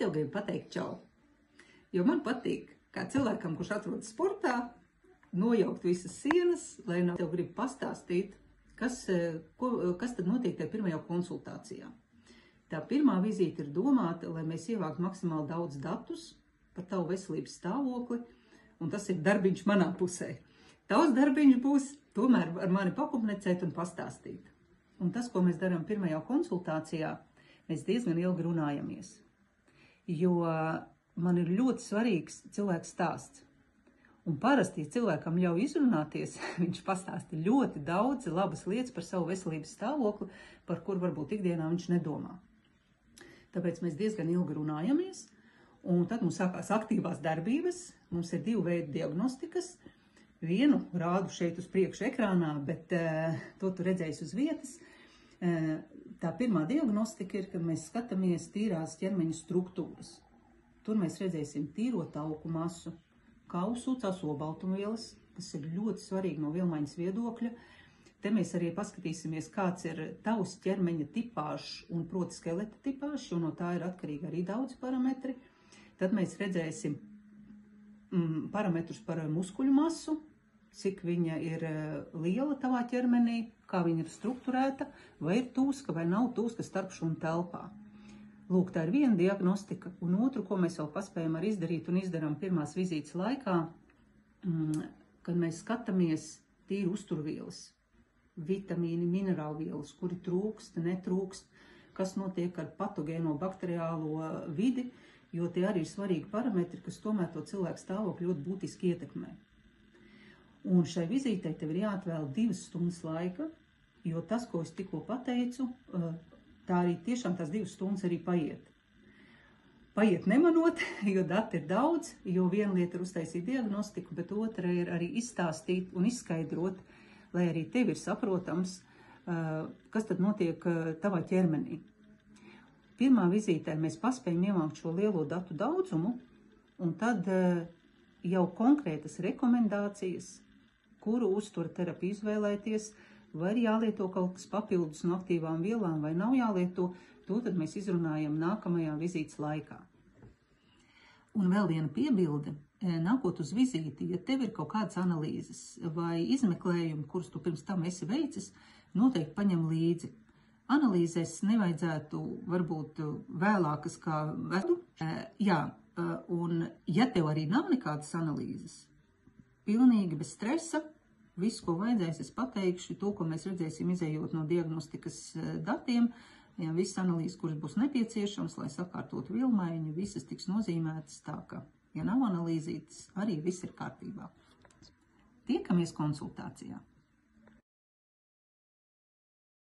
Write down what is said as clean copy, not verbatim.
tev gribu pateikt čau, jo man patīk, kā cilvēkam, kurš atrodas sportā, nojaukt visas sienas, lai tev gribu pastāstīt, kas tad notiek tajā pirmajā konsultācijā. Tā pirmā vizīte ir domāta, lai mēs ievāktu maksimāli daudz datus par tavu veselības stāvokli, un tas ir darbiņš manā pusē. Tavs darbiņš būs tomēr ar mani pakomunicēt un pastāstīt. Un tas, ko mēs darām pirmajā konsultācijā, mēs diezgan ilgi runājamies. Jo man ir ļoti svarīgs cilvēks stāsts. Un parasti, ja cilvēkam ļauj izrunāties, viņš pastāsta ļoti daudz labas lietas par savu veselības stāvokli, par kur varbūt ikdienā viņš nedomā. Tāpēc mēs diezgan ilgi runājamies, un tad mums sākās aktīvās darbības. Mums ir 2 veidi diagnostikas. Vienu rādu šeit uz priekšu ekrānā, bet to tu redzēsi uz vietas. Tā pirmā diagnostika ir, kad mēs skatāmies tīrās ķermeņa struktūras. Tur mēs redzēsim tīro tauku masu, kausu obaltumvielas, kas ir ļoti svarīgi no vielmaiņas viedokļa. Te mēs arī paskatīsimies, kāds ir tavs ķermeņa tipāžs un proti skeleta tipāžs, jo no tā ir atkarīgi arī daudz parametri. Tad mēs redzēsim parametrus par muskuļu masu, cik viņa ir liela tavā ķermenī, kā viņa ir strukturēta, vai ir tūska vai nav tūska starpšūnu telpā. Lūk, tā ir viena diagnostika, un otru, ko mēs vēl paspējam arī izdarīt un izdarām pirmās vizītes laikā, kad mēs skatāmies tīri uzturvielas, vitamīni, minerālvielas, kuri trūkst, netrūkst, kas notiek ar patogēno bakteriālo vidi, jo tie arī ir svarīgi parametri, kas tomēr to cilvēku stāvokli ļoti būtiski ietekmē. Un šai vizītei tev ir jāatvēl 2 stundas laika, jo tas, ko es tikko pateicu, tā arī tiešām tās 2 stundas arī paiet. Paiet nemanot, jo dati ir daudz, jo viena lieta ir uztaisīt diagnostiku, bet otra ir arī izstāstīt un izskaidrot, lai arī tev ir saprotams, kas tad notiek tavā ķermenī. Pirmā vizītē mēs paspējam ievākt šo lielo datu daudzumu, un tad jau konkrētas rekomendācijas, kuru uztura terapiju izvēlēties, vai ir jālieto kaut kas papildus no aktīvām vielām, vai nav jālieto, to tad mēs izrunājam nākamajā vizītes laikā. Un vēl viena piebilde, nākot uz vizīti, ja tev ir kaut kādas analīzes vai izmeklējumi, kurus tu pirms tam esi veicis, noteikti paņem līdzi. Analīzēs nevajadzētu varbūt vēlākas kā vedu. Un ja tev arī nav nekādas analīzes, pilnīgi bez stresa, visu, ko vajadzēs, es pateikšu, to, ko mēs redzēsim izējot no diagnostikas datiem, visas analīzes, kuras būs nepieciešams, lai sakārtotu vielmaiņu, visas tiks nozīmētas tā, ka, ja nav analīzītas, arī viss ir kārtībā. Tiekamies konsultācijā.